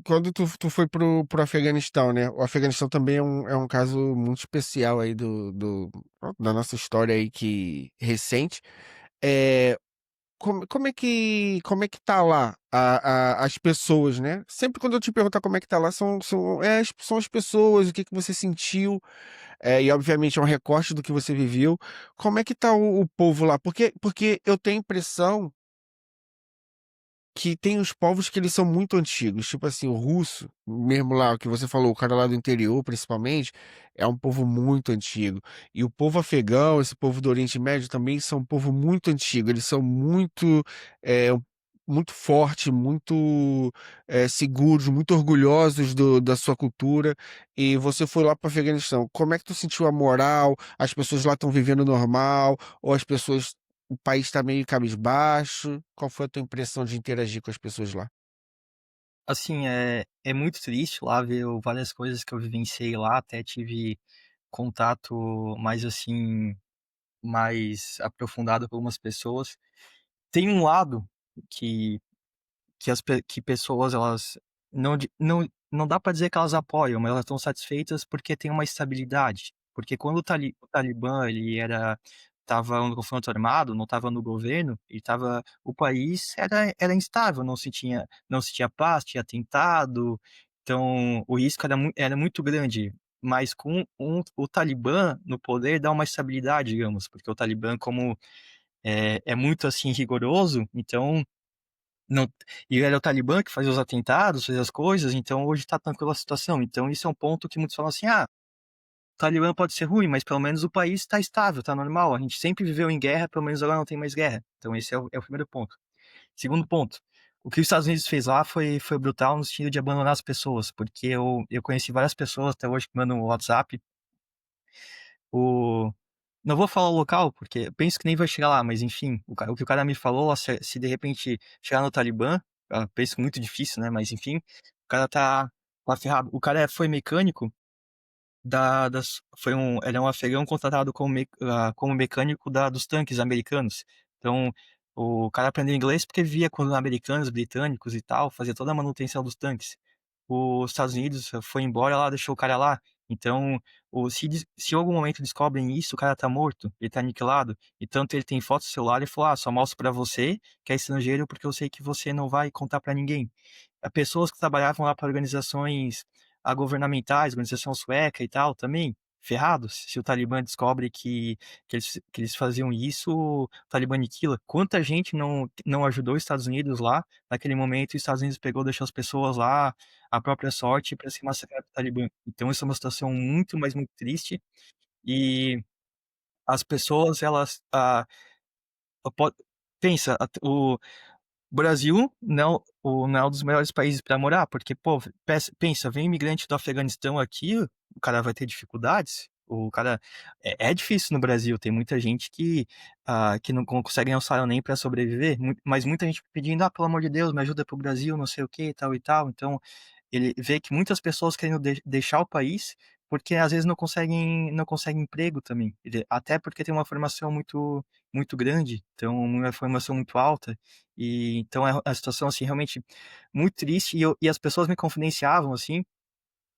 quando tu foi pro Afeganistão, né? O Afeganistão também é um caso muito especial aí da nossa história aí que recente. É, como é que tá lá as pessoas, né? Sempre quando eu te perguntar como é que tá lá, são as pessoas, o que que você sentiu, e obviamente é um recorte do que você viveu. Como é que tá o povo lá? Porque eu tenho a impressão que tem os povos que eles são muito antigos, tipo assim, o russo, mesmo lá, o que você falou, o cara lá do interior, principalmente, é um povo muito antigo. E o povo afegão, esse povo do Oriente Médio também são um povo muito antigo, eles são é, muito forte, muito seguros, muito orgulhosos da sua cultura. E você foi lá para o Afeganistão. Como é que tu sentiu a moral? As pessoas lá estão vivendo normal? Ou as pessoas o país está meio cabisbaixo? Qual foi a tua impressão de interagir com as pessoas lá? Assim, é muito triste lá ver várias coisas que eu vivenciei lá, até tive contato mais, assim, mais aprofundado com algumas pessoas. Tem um lado que que pessoas elas não dá pra dizer que elas apoiam, mas elas estão satisfeitas porque tem uma estabilidade. Porque quando o Talibã ele estava no confronto armado, não estava no governo, o país era instável, não se tinha paz, tinha atentado, então o risco era muito grande. Mas com o Talibã no poder dá uma estabilidade, digamos, porque o Talibã como é muito, assim, rigoroso, então não, e era o Talibã que fazia os atentados, fazia as coisas, então hoje tá tranquila a situação. Então isso é um ponto que muitos falam assim: "Ah, o Talibã pode ser ruim, mas pelo menos o país tá estável, tá normal, a gente sempre viveu em guerra, pelo menos agora não tem mais guerra". Então esse é o primeiro ponto. Segundo ponto, o que os Estados Unidos fez lá foi brutal no sentido de abandonar as pessoas, porque eu conheci várias pessoas até hoje que mandam WhatsApp, o não vou falar o local, porque eu penso que nem vai chegar lá, mas enfim, o que o cara me falou, se de repente chegar no Talibã, penso muito difícil, né, mas enfim, o cara tá ferrado. O cara foi mecânico da das foi um ele é um afegão contratado como mecânico dos tanques americanos. Então, o cara aprendeu inglês porque via com os americanos, britânicos e tal, fazia toda a manutenção dos tanques. Os Estados Unidos foi embora lá, deixou o cara lá. Então, se em algum momento descobrem isso, o cara tá morto, ele tá aniquilado, e tanto ele tem foto no celular, e falou: "Ah, só mostro pra você, que é estrangeiro, porque eu sei que você não vai contar pra ninguém". Pessoas que trabalhavam lá para organizações, governamentais, organização sueca e tal, também ferrados. Se o Talibã descobre que eles faziam isso, o Talibã aniquila. Quanta gente não ajudou os Estados Unidos lá, naquele momento, os Estados Unidos pegou, deixou as pessoas lá à própria sorte para se massacrar pelo Talibã. Então isso é uma situação muito, mas muito triste, e as pessoas elas, po pensa, o Brasil não é um dos melhores países para morar, porque, pô, pensa, vem imigrante do Afeganistão aqui, o cara vai ter dificuldades, o cara é difícil no Brasil, tem muita gente que não consegue nem um salário nem para sobreviver, mas muita gente pedindo: "Ah, pelo amor de Deus, me ajuda para o Brasil, não sei o quê, tal e tal". Então, ele vê que muitas pessoas querendo deixar o país, porque às vezes não conseguem emprego também, até porque tem uma formação muito grande, então uma formação muito alta, e então é a situação, assim, realmente muito triste, e as pessoas me confidenciavam, assim,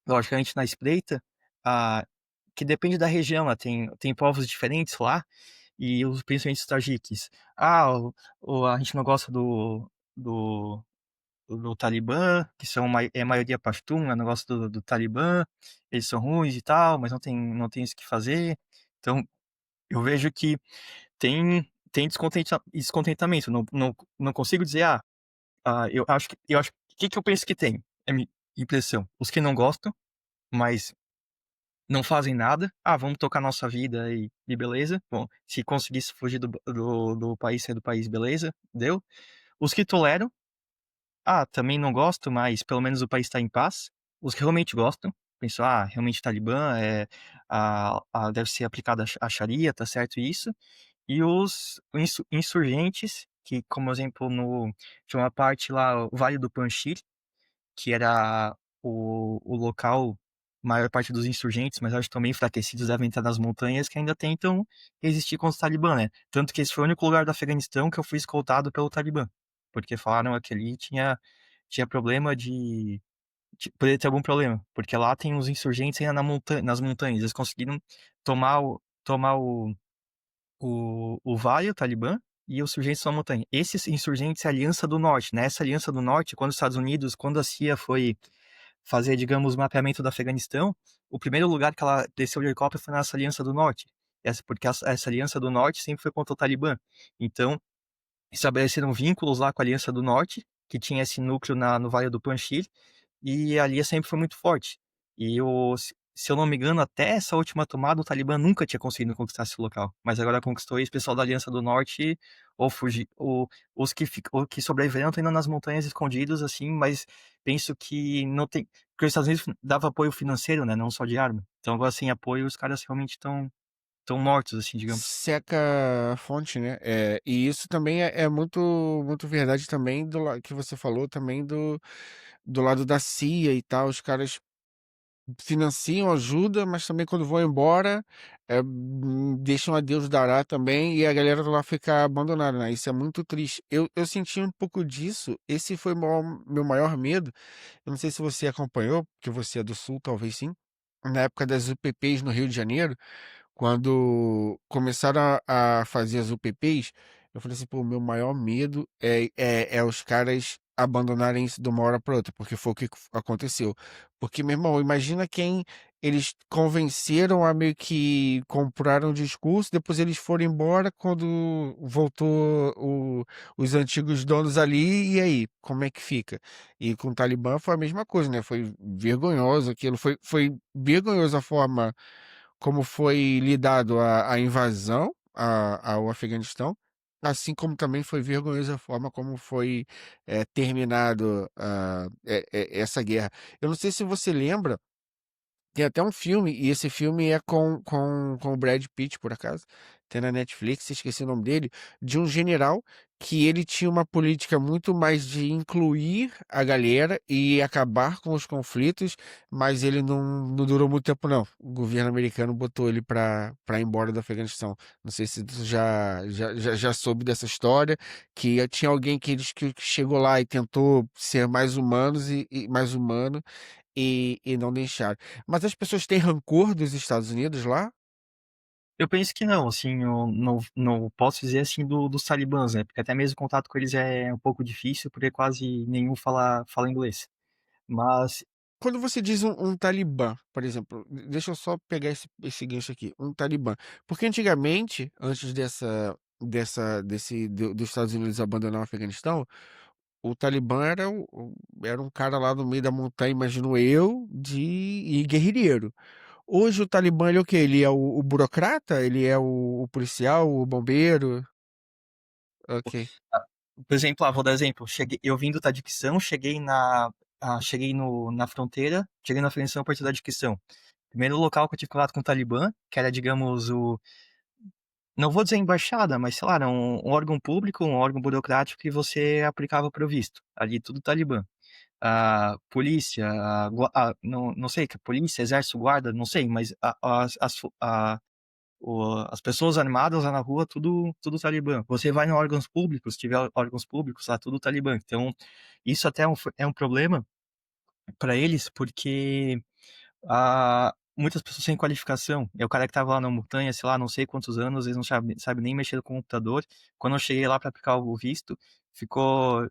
logicamente na espreita, ah, que depende da região, né, tem povos diferentes lá, e os principalmente os tajiques. "Ah, a gente não gosta do Talibã, que são maioria pashtun, é negócio do Talibã, eles são ruins e tal, mas não tem isso que fazer". Então, eu vejo que tem descontentamento, não consigo dizer: eu acho que eu penso que tem? É minha impressão, os que não gostam, mas não fazem nada: "Ah, vamos tocar nossa vida e beleza. Bom, se conseguisse fugir do país, sair do país, beleza, deu". Os que toleram: "Ah, também não gosto, mas pelo menos o país está em paz". Os que realmente gostam, pensam: "Ah, realmente Talibã, deve ser aplicada a Sharia, tá certo isso". E os insurgentes, que como exemplo tinha uma parte lá, o Vale do Panjshir, que era o local, maior parte dos insurgentes, mas acho que também enfraquecidos devem estar nas montanhas, que ainda tentam resistir contra os Talibã, né. Tanto que esse foi o único lugar do Afeganistão que eu fui escoltado pelo Talibã, porque falaram que ali tinha problema poderia ter algum problema, porque lá tem uns insurgentes ainda nas montanhas. Eles conseguiram tomar o vale, o Talibã, e os insurgentes na montanha. Esses insurgentes é a Aliança do Norte, né? Essa Aliança do Norte, quando os Estados Unidos, quando a CIA foi fazer, digamos, o mapeamento do Afeganistão, o primeiro lugar que ela desceu de helicóptero foi nessa Aliança do Norte. Porque essa Aliança do Norte sempre foi contra o Talibã. Então, estabeleceram vínculos lá com a Aliança do Norte, que tinha esse núcleo no Vale do Panjshir, e a aliança sempre foi muito forte. Se eu não me engano, até essa última tomada, o Talibã nunca tinha conseguido conquistar esse local. Mas agora conquistou e esse pessoal da Aliança do Norte ou fugir, ou ou que sobreviveram estão indo nas montanhas escondidos, assim, mas penso que não tem. Porque os Estados Unidos dava apoio financeiro, né? Não só de arma. Então, agora sem apoio, os caras realmente estão mortos, assim, digamos. Seca a fonte, né? E isso também é muito, muito verdade também do lado que você falou também do lado da CIA e tal. Os caras financiam, ajuda, mas também quando vão embora, deixam a Deus dará também e a galera lá fica abandonada, né? Isso é muito triste. Eu senti um pouco disso. Esse foi o meu maior medo. Eu não sei se você acompanhou, porque você é do Sul, talvez sim. Na época das UPPs no Rio de Janeiro, quando começaram a fazer as UPPs, eu falei assim, pô, o meu maior medo é os caras abandonarem isso de uma hora para outra, porque foi o que aconteceu. Porque, meu irmão, imagina quem eles convenceram a meio que compraram o discurso, depois eles foram embora quando voltou os antigos donos ali, e aí, como é que fica? E com o Talibã foi a mesma coisa, né? Foi vergonhoso aquilo, foi vergonhoso a forma como foi lidado a invasão ao Afeganistão, assim como também foi vergonhosa a forma como foi terminado essa guerra. Eu não sei se você lembra, tem até um filme, e esse filme é com o Brad Pitt, por acaso. Tem na Netflix, esqueci o nome dele, de um general que ele tinha uma política muito mais de incluir a galera e acabar com os conflitos, mas ele não durou muito tempo, não. O governo americano botou ele para ir embora do Afeganistão. Não sei se tu já soube dessa história, que tinha alguém que chegou lá e tentou ser mais humanos e mais humano e não deixaram. Mas as pessoas têm rancor dos Estados Unidos lá? Eu penso que não, assim, eu não posso dizer assim dos talibãs, né? Porque até mesmo o contato com eles é um pouco difícil, porque quase nenhum fala inglês. Mas, Quando você diz um talibã, por exemplo, deixa eu só pegar esse gancho aqui, um talibã. Porque antigamente, antes dos Estados Unidos abandonar o Afeganistão, o Talibã era um cara lá no meio da montanha, imagino eu, e guerrilheiro. Hoje o Talibã, ele é o quê? Ele é o burocrata? Ele é o policial, o bombeiro? Ok. ah, por exemplo, vou dar exemplo. Eu vim do Tadiquistão, cheguei na fronteira, cheguei na Afeganistão a partir da Tadiquistão. Primeiro local que eu tive contato com o Talibã, que era, digamos, não vou dizer embaixada, mas sei lá, era um órgão público, um órgão burocrático que você aplicava para o visto. Ali tudo Talibã. A polícia, não sei, que polícia, exército, guarda, não sei, mas as pessoas armadas lá na rua, tudo Talibã. Você vai em órgãos públicos, se tiver órgãos públicos lá, tudo Talibã. Então, isso até é um problema para eles, porque muitas pessoas sem qualificação. É o cara que tava lá na montanha, sei lá, não sei quantos anos, eles não sabe nem mexer com o computador. Quando eu cheguei lá para aplicar o visto, ficou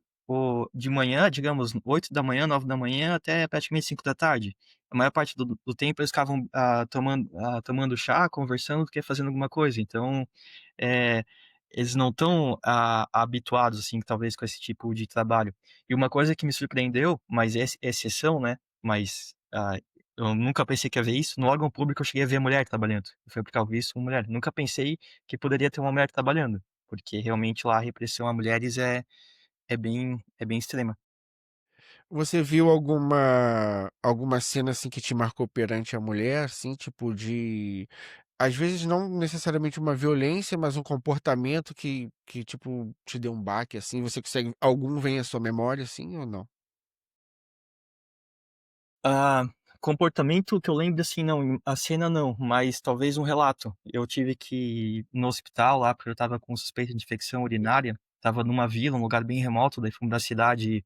de manhã, digamos, 8 da manhã, 9 da manhã, até praticamente 5 da tarde. A maior parte do tempo eles ficavam tomando chá, conversando, do que fazendo alguma coisa. Então, é, eles não estão habituados, assim, talvez, com esse tipo de trabalho. E uma coisa que me surpreendeu, mas é exceção, né? Mas eu nunca pensei que ia ver isso. No órgão público eu cheguei a ver mulher trabalhando. Eu fui aplicar o visto com mulher. Nunca pensei que poderia ter uma mulher trabalhando, porque realmente lá a repressão a mulheres é bem extrema. Você viu alguma cena assim que te marcou perante a mulher, assim, tipo de às vezes não necessariamente uma violência, mas um comportamento que tipo te deu um baque assim, você consegue algum vem à sua memória assim ou não? Ah, comportamento que eu lembro assim, não, a cena não, mas talvez um relato. Eu tive que ir no hospital lá, porque eu tava com suspeita de infecção urinária. Tava numa vila, um lugar bem remoto, daí fomos da cidade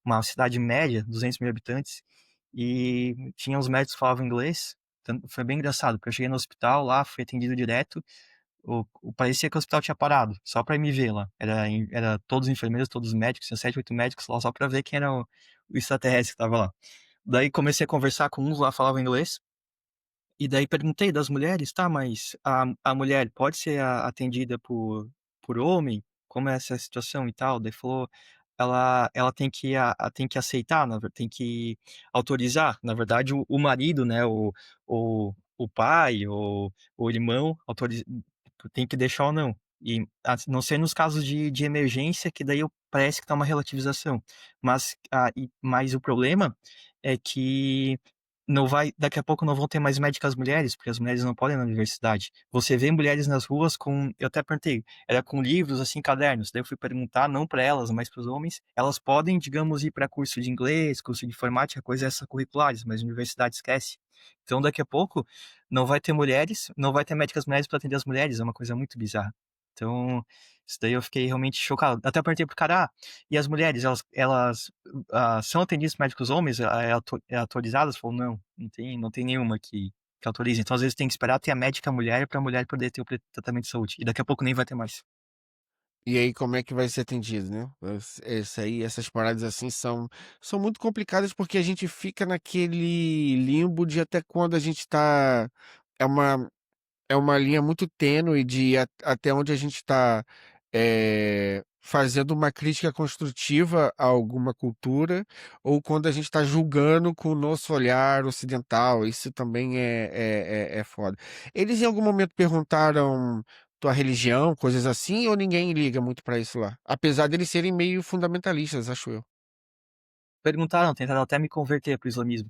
uma cidade média, 200 mil habitantes, e tinha uns médicos que falavam inglês. Foi bem engraçado, porque eu cheguei no hospital lá, fui atendido direto, parecia que o hospital tinha parado, só pra me ver lá. Era todos os enfermeiros, todos os médicos, tinha 7, 8 médicos lá, só pra ver quem era o extraterrestre que tava lá. Daí comecei a conversar com uns lá, falavam inglês, e daí perguntei das mulheres, tá, mas a mulher pode ser atendida por homem? Como é essa situação e tal? Daí falou, ela tem que, tem que aceitar, tem que autorizar. Na verdade, o marido, né, o pai, o irmão, tem que deixar ou não. E a não ser nos casos de emergência, que daí parece que tá uma relativização. Mas o problema é que não vai, daqui a pouco não vão ter mais médicas mulheres, porque as mulheres não podem ir na universidade. Você vê mulheres nas ruas com, eu até perguntei, era com livros assim, cadernos. Daí eu fui perguntar, não para elas, mas para os homens, elas podem, digamos, ir para curso de inglês, curso de informática, coisas extracurriculares, mas a universidade esquece. Então daqui a pouco não vai ter mulheres, não vai ter médicas mulheres para atender as mulheres, é uma coisa muito bizarra. Então, isso daí eu fiquei realmente chocado. Até perguntei pro cara, e as mulheres, elas são atendidas por médicos homens, autorizadas? Falou, não, não tem nenhuma que autorize. Então, às vezes, tem que esperar ter a médica mulher para a mulher poder ter o tratamento de saúde. E daqui a pouco nem vai ter mais. E aí, como é que vai ser atendido, né? Essas paradas assim são muito complicadas porque a gente fica naquele limbo de até quando a gente tá. É uma, é uma linha muito tênue de até onde a gente está fazendo uma crítica construtiva a alguma cultura, ou quando a gente está julgando com o nosso olhar ocidental. Isso também é foda. Eles em algum momento perguntaram tua religião, coisas assim, ou ninguém liga muito pra isso lá? Apesar deles serem meio fundamentalistas, acho eu. Perguntaram, tentaram até me converter pro islamismo.